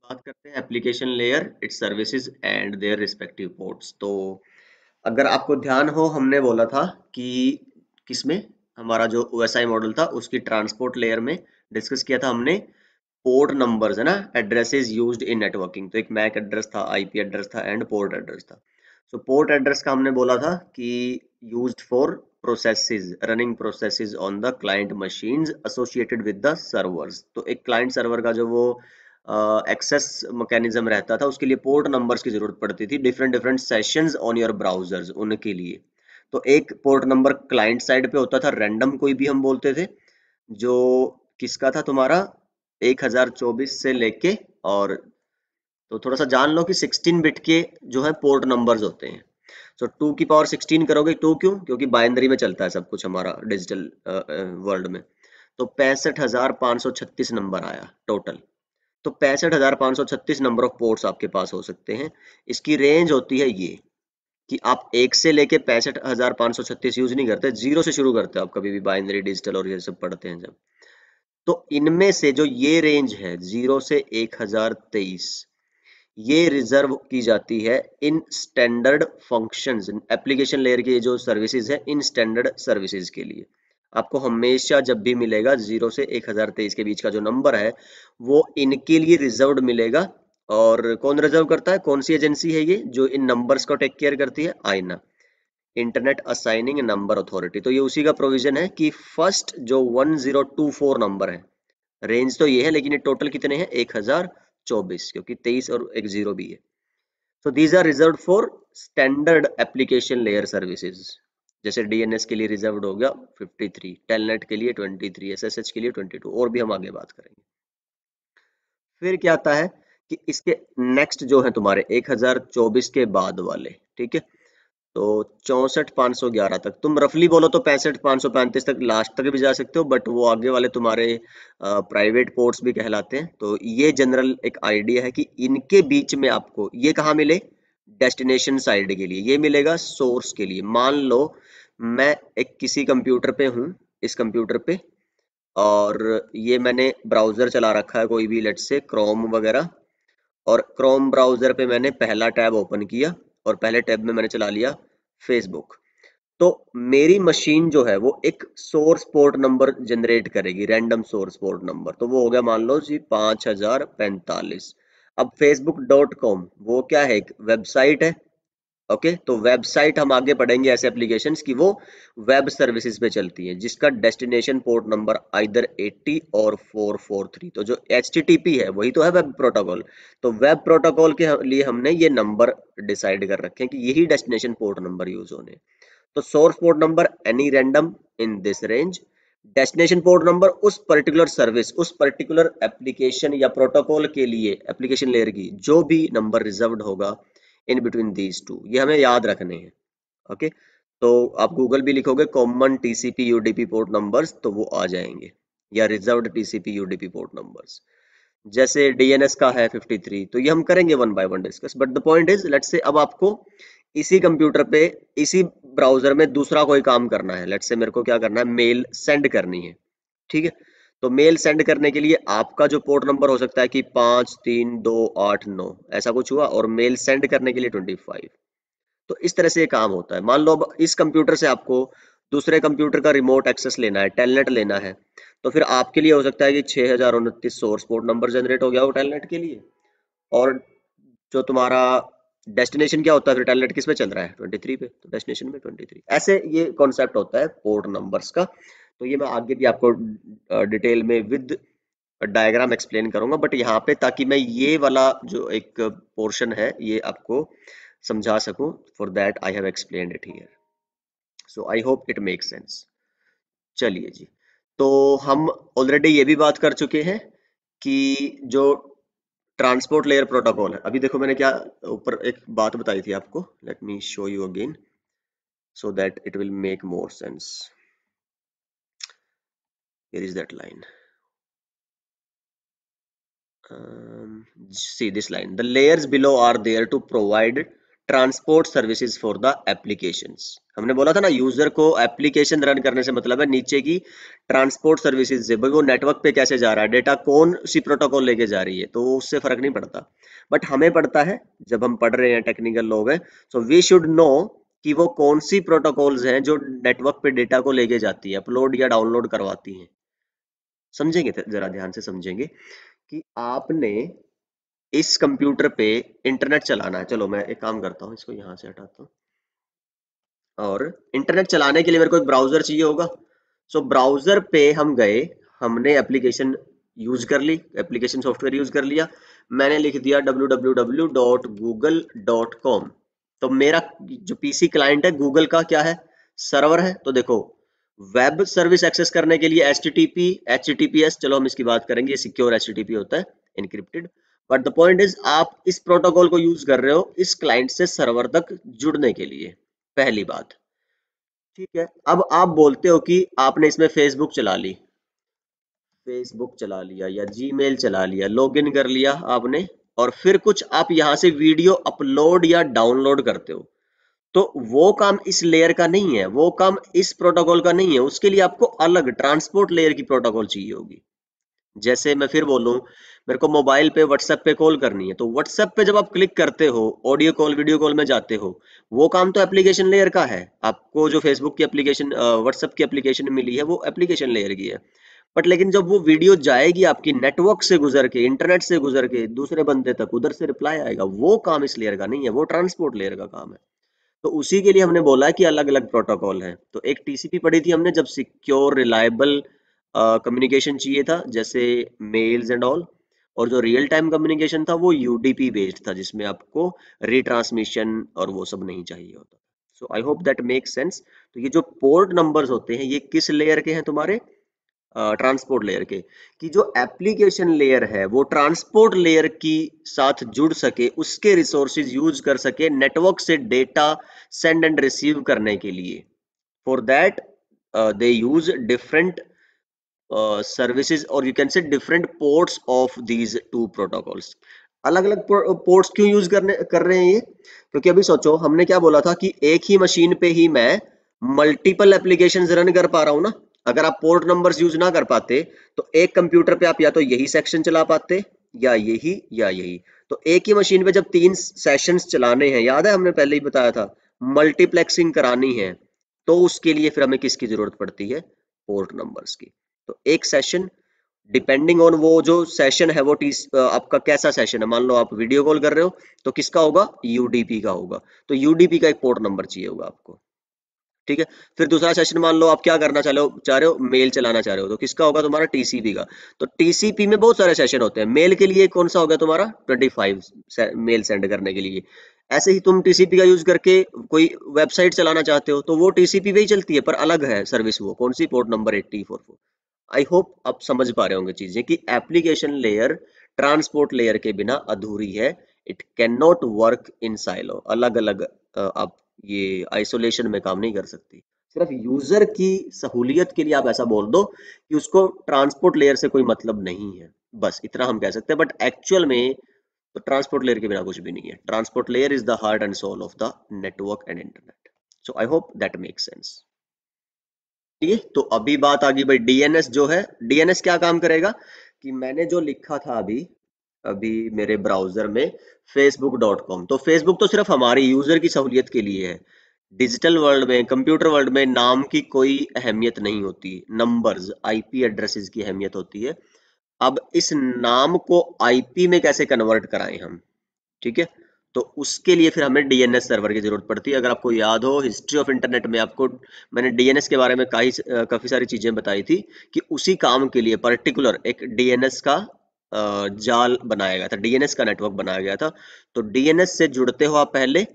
बात करते हैं application layer, it's services and their respective ports. तो अगर आपको ध्यान हो, हमने बोला था कि किसमें हमारा जो ओएसआई मॉडल था उसकी ट्रांसपोर्ट लेयर में डिस्कस किया था हमने पोर्ट नंबर्स, है ना, एड्रेसेस यूज्ड इन नेटवर्किंग। तो एक मैक एड्रेस था, आईपी एड्रेस था एंड पोर्ट एड्रेस था। सो पोर्ट एड्रेस का हमने बोला था कि used for processes, running processes on the client machines associated with the servers. तो एक क्लाइंट सर्वर का जो वो एक्सेस मैकेनिज्म रहता था, उसके लिए पोर्ट नंबर्स की जरूरत पड़ती थी, different different sessions on your browsers उनके लिए। तो एक पोर्ट नंबर क्लाइंट साइड पे होता था, रैंडम कोई भी हम बोलते थे, जो किसका था तुम्हारा 1024 से लेके, और तो थोड़ा सा जान लो कि 16 बिट के जो है पोर्ट नंबर्स होते हैं। सो 2 की पावर 16 करोगे, 2 क्यों? क्योंकि बाइनरी में चलता है सब कुछ हमारा डिजिटल वर्ल्ड में। तो 65,536 नंबर आया टोटल। तो 65,536 नंबर ऑफ पोर्ट्स आपके पास हो सकते हैं। इसकी रेंज होती है ये कि आप एक से लेके 65,536 यूज नहीं करते, जीरो से शुरू करते हो आप कभी भी बाइनरी डिजिटल और ये सब पढ़ते हैं जब। तो इनमें से जो ये रेंज है 0 से 1023, ये रिजर्व की जाती है in standard functions, application layer की जो सर्विसेज है इन स्टैंडर्ड सर्विसेज के लिए। आपको हमेशा जब भी मिलेगा 0 से 1023 के बीच का जो नंबर है वो इनके लिए रिजर्व्ड मिलेगा। और कौन रिजर्व करता है? कौन सी एजेंसी है ये जो इन नंबर्स को टेक केयर करती है? आईना, इंटरनेट असाइनिंग नंबर अथॉरिटी। तो ये उसी का प्रोविजन है कि फर्स्ट जो 1024 नंबर है, रेंज तो ये है लेकिन ये टोटल कितने हैं? 1024, क्योंकि 23 और एक जीरो भी है। So these are reserve for standard application layer services. जैसे डीएनएस के लिए रिजर्व्ड हो गया 53, टेलनेट के लिए 23, एसएसएच के लिए 22, और भी हम आगे बात करेंगे। फिर क्या आता है कि इसके नेक्स्ट जो है तुम्हारे 1024 के बाद वाले, ठीक है, तो 64,511 तक तुम रफली बोलो तो 65,535 तक लास्ट तक भी जा सकते हो, बट वो आगे वाले तुम्हारे प्राइवेट पोर्ट्स भी कहलाते हैं। तो ये जनरल एक आइडिया है कि इनके बीच में आपको ये कहाँ मिले? डेस्टिनेशन साइड के लिए ये मिलेगा, सोर्स के लिए। मान लो मैं एक किसी कंप्यूटर पे हूँ, इस कंप्यूटर पे, और ये मैंने ब्राउजर चला रखा है कोई भी, लेट से क्रोम वगैरह, और क्रोम ब्राउजर पे मैंने पहला टैब ओपन किया और पहले टैब में मैंने चला लिया फेसबुक। तो मेरी मशीन जो है वो एक सोर्स पोर्ट नंबर जनरेट करेगी, रैंडम सोर्स पोर्ट नंबर। तो वो हो गया मान लो जी 5045। अब facebook.com वो क्या है? एक वेबसाइट है। ओके, तो वेबसाइट हम आगे पढ़ेंगे ऐसे एप्लीकेशंस की वो वेब सर्विसेज पे चलती हैं, जिसका डेस्टिनेशन पोर्ट नंबर आइदर 80 और 443। तो जो HTTP है वही तो है वेब प्रोटोकॉल। तो वेब प्रोटोकॉल के लिए हमने ये नंबर डिसाइड कर रखे हैं कि यही डेस्टिनेशन पोर्ट नंबर यूज होने। तो source port number any random in this range, destination port number उस पर्टिकुलर सर्विस, उस पर्टिकुलर एप्लीकेशन या प्रोटोकॉल के लिए, एप्लीकेशन लेयर की जो भी नंबर रिजर्व्ड होगा इन बिटवीन दीज टू, ये हमें याद रखने हैं। ओके, तो आप गूगल भी लिखोगे common TCP UDP port numbers तो वो आ जाएंगे, या reserved TCP UDP port numbers. जैसे डीएनएस का है 53, तो ये हम करेंगे one by one discuss, but the point is, let's say अब आपको इसी कंप्यूटर पे, इसी ब्राउजर में दूसरा कोई काम करना है। लेट्स से मेरे को क्या करना है? मेल सेंड करनी है, ठीक है। तो मेल सेंड करने के लिए आपका जो पोर्ट नंबर हो सकता है कि 53289 ऐसा कुछ हुआ, और मेल सेंड करने के लिए 25। तो इस तरह से ये काम होता है। मान लो अब इस कंप्यूटर से आपको दूसरे कंप्यूटर का रिमोट एक्सेस लेना है, टेलनेट लेना है, तो फिर आपके लिए हो सकता है कि 6029 सोर्स पोर्ट नंबर जनरेट हो गया हो टेलनेट के लिए, और जो तुम्हारा डेस्टिनेशन क्या होता है फिर? टेलनेट किस पे चल रहा है? 23 पे, तो डेस्टिनेशन में 23। ऐसे ये कॉन्सेप्ट होता है पोर्ट नंबर्स का। तो ये मैं आगे भी आपको डिटेल में विद डायग्राम एक्सप्लेन करूंगा, बट यहाँ पे ताकि मैं ये वाला जो एक पोर्शन है ये आपको समझा सकूं, for that I have explained it here. So I hope it makes sense. चलिए जी, तो हम ऑलरेडी ये भी बात कर चुके हैं कि जो ट्रांसपोर्ट लेयर प्रोटोकॉल है, अभी देखो मैंने क्या ऊपर एक बात बताई थी आपको, let me show you again so that it will make more sense. Here is that line. See this line: the layers below are there to provide transport services for the applications. हमने बोला था ना, user को application run करने से मतलब है नीचे की ट्रांसपोर्ट सर्विसेज से, भाई वो नेटवर्क पे कैसे जा रहा है, डेटा कौन सी प्रोटोकॉल लेके जा रही है, तो वो उससे फर्क नहीं पड़ता। बट हमें पड़ता है, जब हम पढ़ रहे हैं, टेक्निकल लोग हैं, सो वी शुड नो कि वो कौन सी प्रोटोकॉल्स हैं जो नेटवर्क पे डेटा को लेके जाती है, अपलोड या डाउनलोड करवाती हैं। समझेंगे, जरा ध्यान से समझेंगे कि आपने इस कंप्यूटर पे इंटरनेट चलाना है। चलो मैं एक काम करता हूँ, इसको यहाँ से हटाता हूँ। और इंटरनेट चलाने के लिए मेरे को एक ब्राउजर चाहिए होगा। सो ब्राउजर पे हम गए, हमने एप्लीकेशन यूज कर ली, एप्लीकेशन सॉफ्टवेयर यूज कर लिया। मैंने लिख दिया www.google.com। तो मेरा जो पीसी क्लाइंट है गूगल का क्या है, सर्वर है। तो देखो, वेब सर्विस एक्सेस करने के लिए HTTP HTTPS, चलो हम इसकी बात करेंगे, सिक्योर HTTP होता है, encrypted. But the point is, आप इस प्रोटोकॉल को यूज कर रहे हो इस क्लाइंट से सर्वर तक जुड़ने के लिए, पहली बात। ठीक है, अब आप बोलते हो कि आपने इसमें फेसबुक चला ली, फेसबुक चला लिया या जीमेल चला लिया, लॉगिन कर लिया आपने, और फिर कुछ आप यहाँ से वीडियो अपलोड या डाउनलोड करते हो, तो वो काम इस लेयर का नहीं है, वो काम इस प्रोटोकॉल का नहीं है। उसके लिए आपको अलग ट्रांसपोर्ट लेयर की प्रोटोकॉल चाहिए होगी। जैसे मैं फिर बोलूं, मेरे को मोबाइल पे व्हाट्सएप पे कॉल करनी है, तो व्हाट्सएप पे जब आप क्लिक करते हो, ऑडियो कॉल वीडियो कॉल में जाते हो, वो काम तो एप्लीकेशन लेयर का है। आपको जो फेसबुक की एप्लीकेशन, व्हाट्सएप की एप्लीकेशन मिली है, वो एप्लीकेशन लेयर की है। बट लेकिन जब वो वीडियो जाएगी आपकी नेटवर्क से गुजर के, इंटरनेट से गुजर के दूसरे बंदे तक, उधर से रिप्लाई आएगा, वो काम इस लेयर का नहीं है, वो ट्रांसपोर्ट लेयर का काम है। तो उसी के लिए हमने बोला कि अलग अलग प्रोटोकॉल है। तो एक टीसीपी पढ़ी थी हमने, जब सिक्योर रिलायबल कम्युनिकेशन चाहिए था, जैसे मेल्स एंड ऑल। और जो रियल टाइम कम्युनिकेशन था वो यूडीपी बेस्ड था, जिसमें आपको रिट्रांसमिशन और वो सब नहीं चाहिए होता। So I hope that make sense. तो ये जो पोर्ट नंबर्स होते हैं, ये किस लेयर के हैं तुम्हारे, ट्रांसपोर्ट लेयर के। कि जो एप्लीकेशन लेयर है वो ट्रांसपोर्ट लेयर की साथ जुड़ सके, उसके रिसोर्सेज यूज कर सके नेटवर्क से डेटा सेंड एंड रिसीव करने के लिए। For that they use different services, और you can say different ports of these two protocols. अलग अलग पोर्ट्स क्यों यूज कर रहे हैं ये, क्योंकि अभी सोचो, हमने क्या बोला था कि एक ही मशीन पे ही मैं मल्टीपल एप्लीकेशंस रन कर पा रहा हूं ना। अगर आप पोर्ट नंबर्स यूज ना कर पाते, तो एक कंप्यूटर पे आप या तो यही सेक्शन चला पाते, या यही या यही। तो एक ही मशीन पे जब 3 सेशंस चलाने हैं, याद है हमने पहले ही बताया था, मल्टीप्लेक्सिंग करानी है, तो उसके लिए फिर हमें किसकी जरूरत पड़ती है, पोर्ट नंबर्स की। तो एक सेशन, डिपेंडिंग ऑन वो जो सेशन है, वो आपका कैसा सेशन है, मान लो आप वीडियो कॉल कर रहे हो, तो किसका होगा, यूडीपी का होगा। तो यूडीपी का एक पोर्ट नंबर चाहिए होगा आपको। ठीक है, फिर दूसरा सेशन, मान लो आप क्या करना चाह रहे हो, मेल चलाना चाह रहे हो, तो किसका होगा, तुम्हारा टीसीपी का। तो टीसीपी में बहुत सारे सेशन होते हैं, मेल के लिए कौन सा होगा तुम्हारा, 25 मेल सेंड करने के लिए। ऐसे ही तुम टीसीपी का यूज करके कोई वेबसाइट चलाना चाहते हो, तो वो टीसीपी पे ही चलती है, पर अलग है सर्विस, वो कौन सी, पोर्ट नंबर 8044। आई होप आप समझ पा रहे होंगे चीजें, कि एप्लीकेशन लेयर ट्रांसपोर्ट लेयर के बिना अधूरी है। It can not work in silo, अलग अलग आप ये आइसोलेशन में काम नहीं कर सकती। सिर्फ यूजर की सहूलियत के लिए आप ऐसा बोल दो कि उसको ट्रांसपोर्ट लेयर से कोई मतलब नहीं है, बस इतना हम कह सकते हैं। बट एक्चुअल में तो ट्रांसपोर्ट लेयर के बिना कुछ भी नहीं है। Transport layer is the heart and soul of the network and internet. So I hope that make sense. ठीक है, तो अभी बात आ गई भाई डीएनएस जो है। डीएनएस क्या काम करेगा, कि मैंने जो लिखा था अभी अभी मेरे ब्राउजर में facebook.com, तो फेसबुक तो सिर्फ हमारी यूजर की सहूलियत के लिए है। डिजिटल वर्ल्ड में, कंप्यूटर वर्ल्ड में नाम की कोई अहमियत नहीं होती, नंबर्स, आईपी एड्रेसेस की अहमियत होती है। अब इस नाम को आईपी में कैसे कन्वर्ट कराएं हम, ठीक है। तो उसके लिए फिर हमें डीएनएस सर्वर की जरूरत पड़ती है। अगर आपको याद हो हिस्ट्री ऑफ इंटरनेट में, आपको मैंने डीएनएस के बारे में काफी सारी चीजें बताई थी, कि उसी काम के लिए पर्टिकुलर एक डीएनएस का जाल बनाया गया था, डीएनएस का नेटवर्क बनाया गया था। तो डीएनएस से जुड़ते हो आप पहले,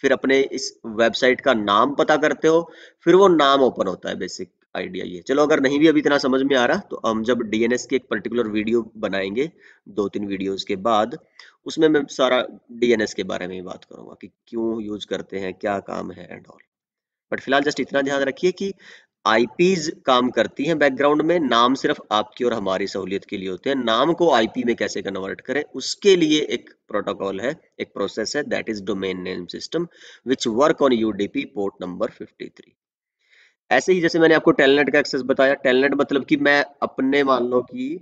फिर अपने इस वेबसाइट का नाम पता करते हो, फिर वो नाम ओपन होता है। बेसिक आइडिया ये। चलो अगर नहीं भी अभी इतना समझ में आ रहा, तो हम जब डीएनएस की एक पर्टिकुलर वीडियो बनाएंगे, 2-3 वीडियोस के बाद, उसमें मैं सारा डीएनएस के बारे में ही बात करूंगा, कि क्यों यूज करते हैं, क्या काम है एंड ऑल। बट फिलहाल जस्ट इतना ध्यान रखिए कि आईपीज काम करती हैं बैकग्राउंड में, नाम सिर्फ आपकी और हमारी सहूलियत के लिए होते हैं। नाम को आईपी में कैसे कन्वर्ट करें उसके लिए एक प्रोटोकॉल है, एक प्रोसेस है, that is domain name system which work on UDP port number 53। ऐसे ही जैसे मैंने आपको टेलनेट का एक्सेस बताया, टेलनेट मतलब कि मैं अपने मान लो कि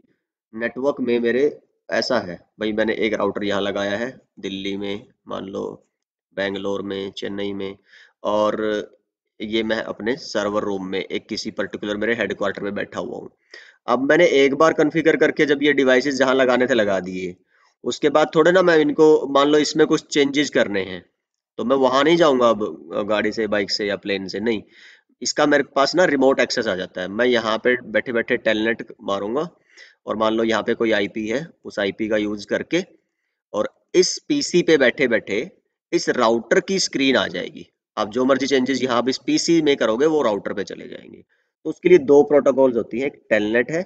नेटवर्क में मेरे ऐसा है भाई, मैंने एक राउटर यहाँ लगाया है दिल्ली में, मान लो बेंगलोर में, चेन्नई में, और ये मैं अपने सर्वर रूम में एक किसी पर्टिकुलर मेरे हेडक्वार्टर में बैठा हुआ हूँ। अब मैंने एक बार कॉन्फ़िगर करके जब ये डिवाइसेस जहाँ लगाने थे लगा दिए, उसके बाद थोड़े ना मैं इनको मान लो इसमें कुछ चेंजेस करने हैं, तो मैं वहां नहीं जाऊंगा अब गाड़ी से, बाइक से या प्लेन से नहीं। इसका मेरे पास ना रिमोट एक्सेस आ जाता है, मैं यहाँ पे बैठे बैठे टेलनेट मारूंगा और मान लो यहाँ पे कोई आईपी है, उस आईपी का यूज करके और इस पीसी पे बैठे बैठे इस राउटर की स्क्रीन आ जाएगी। आप जो मर्जी चेंजेस यहाँ आप इस पीसी में करोगे वो राउटर पे चले जाएंगे। तो उसके लिए दो प्रोटोकॉल्स होती हैं, एक टेलनेट है,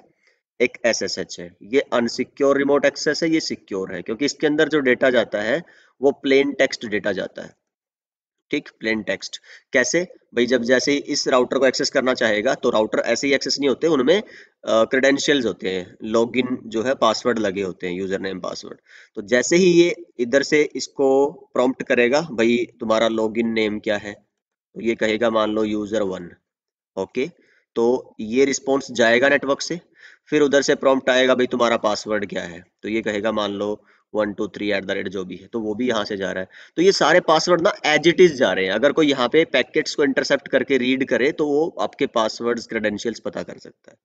एक एसएसएच है। ये अनसिक्योर रिमोट एक्सेस है, ये सिक्योर है क्योंकि इसके अंदर जो डेटा जाता है वो प्लेन टेक्स्ट डेटा जाता है। ठीक, प्लेन टेक्स्ट कैसे भाई, जब जैसे ही इस राउटर को एक्सेस करना चाहेगा तो राउटर ऐसे ही एक्सेस नहीं होते, उनमें क्रेडेंशियल्स होते हैं, लॉगिन जो है पासवर्ड लगे होते हैं, यूजर नेम पासवर्ड। तो जैसे ही ये इधर से इसको प्रॉम्प्ट करेगा भाई तुम्हारा लॉगिन नेम क्या है, तो ये कहेगा मान लो यूजर 1। ओके, तो ये रिस्पॉन्स जाएगा नेटवर्क से, फिर उधर से प्रॉम्प्ट आएगा भाई तुम्हारा पासवर्ड क्या है, तो ये कहेगा मान लो 123 जो भी है, तो वो भी यहाँ से जा रहा है। तो ये सारे पासवर्ड ना एज इट इज जा रहे हैं, अगर कोई यहाँ पे पैकेट्स को इंटरसेप्ट करके रीड करे तो वो आपके पासवर्ड्स क्रेडेंशियल्स पता कर सकता है।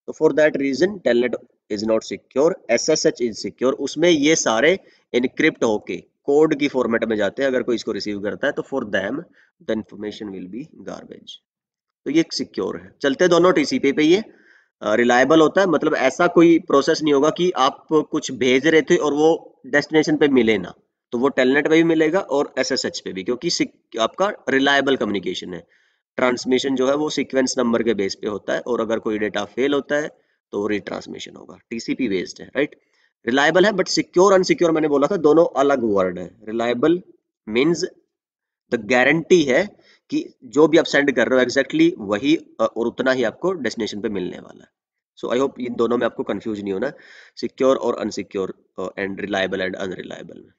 तो for that reason telnet is not secure, SSH is secure. उसमें ये सारे इनक्रिप्ट होके कोड की फॉर्मेट में जाते हैं, अगर कोई इसको रिसीव करता है तो for them the information will be garbage. तो ये सिक्योर है, चलते दोनों टीसीपी पे, ये रिलायबल होता है, मतलब ऐसा कोई प्रोसेस नहीं होगा कि आप कुछ भेज रहे थे और वो डेस्टिनेशन पे मिले ना, तो वो टेलनेट पे भी मिलेगा और एसएसएच पे भी, क्योंकि आपका रिलायबल कम्युनिकेशन है। ट्रांसमिशन जो है वो सीक्वेंस नंबर के बेस पे होता है और अगर कोई डेटा फेल होता है तो रिट्रांसमिशन होगा, टीसीपी बेस्ड है, राइट। रिलायबल है बट सिक्योर अनसिक्योर मैंने बोला था दोनों अलग वर्ड है। रिलायबल मीन्स द गारंटी है कि जो भी आप सेंड कर रहे हो एग्जैक्टली वही और उतना ही आपको डेस्टिनेशन पे मिलने वाला है। सो आई होप इन दोनों में आपको कंफ्यूज नहीं होना, सिक्योर और unsecure and reliable and unreliable में।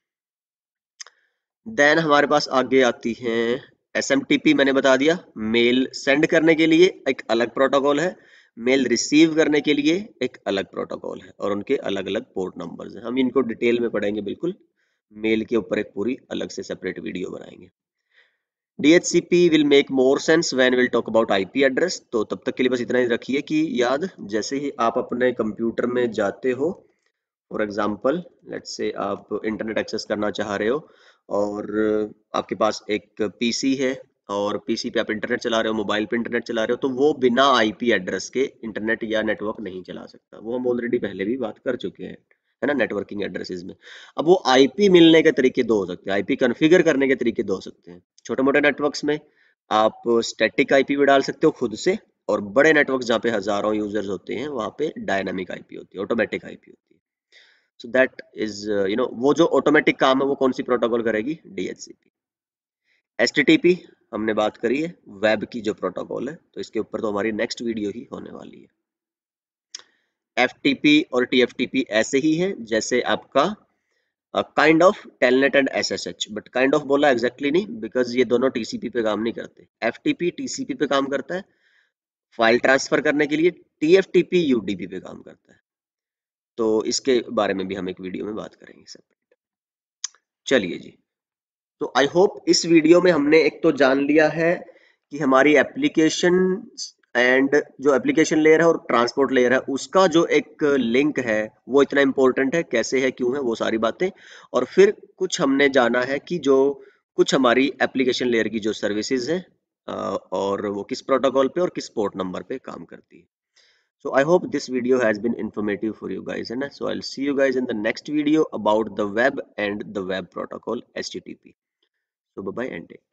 देन हमारे पास आगे आती हैं एसएमटीपी, मैंने बता दिया, मेल सेंड करने के लिए एक अलग प्रोटोकॉल है, मेल रिसीव करने के लिए एक अलग प्रोटोकॉल है और उनके अलग अलग पोर्ट नंबर्स हैं। हम इनको डिटेल में पढ़ेंगे बिल्कुल, मेल के ऊपर एक पूरी अलग से सेपरेट वीडियो बनाएंगे। DHCP will make more sense when we'll talk about IP address। तो तब तक के लिए बस इतना ही रखिए कि याद, जैसे ही आप अपने कंप्यूटर में जाते हो, फॉर एग्जांपल लेट्स से आप इंटरनेट एक्सेस करना चाह रहे हो और आपके पास एक पीसी है और पीसी पे आप इंटरनेट चला रहे हो, मोबाइल पे इंटरनेट चला रहे हो, तो वो बिना आईपी एड्रेस के इंटरनेट या नेटवर्क नहीं चला सकता। वो हम ऑलरेडी पहले भी बात कर चुके हैं, है ना, नेटवर्किंग एड्रेसेस में। अब वो आईपी मिलने के तरीके दो हो सकते हैं, आईपी कॉन्फ़िगर करने के तरीके दो हो सकते हैं। छोटे मोटे नेटवर्क्स में आप स्टैटिक आईपी भी डाल सकते हो खुद से, और बड़े नेटवर्क जहाँ पे हजारों यूजर्स होते हैं वहाँ पे डायनामिक आईपी होती है, ऑटोमेटिक आईपी होती है। सो दैट इज वो जो ऑटोमेटिक काम है वो कौन सी प्रोटोकॉल करेगी, DHCP। HTTP हमने बात करी है, वेब की जो प्रोटोकॉल है, तो इसके ऊपर तो हमारी नेक्स्ट वीडियो ही होने वाली है। FTP और TFTP ऐसे ही है जैसे आपका kind of telnet and SSH, but kind of बोला एग्जैक्टली नहीं, बिकॉज ये दोनों TCP पे काम नहीं करते। FTP TCP पे काम करता है फाइल ट्रांसफर करने के लिए, TFTP UDP पे काम करता है। तो इसके बारे में भी हम एक वीडियो में बात करेंगे सेपरेट। चलिए जी, तो आई होप इस वीडियो में हमने एक तो जान लिया है कि हमारी एप्लीकेशन एंड जो एप्लीकेशन लेयर है और ट्रांसपोर्ट लेयर है उसका जो एक लिंक है वो इतना इंपॉर्टेंट है, कैसे है, क्यों है, वो सारी बातें। और फिर कुछ हमने जाना है कि जो कुछ हमारी एप्लीकेशन लेयर की जो सर्विसेज हैं और वो किस प्रोटोकॉल पे और किस पोर्ट नंबर पे काम करती है। So I hope this video has been informative for you guys, and so I'll see you guys in the next video about the web and the web protocol HTTP. So bye bye and take care.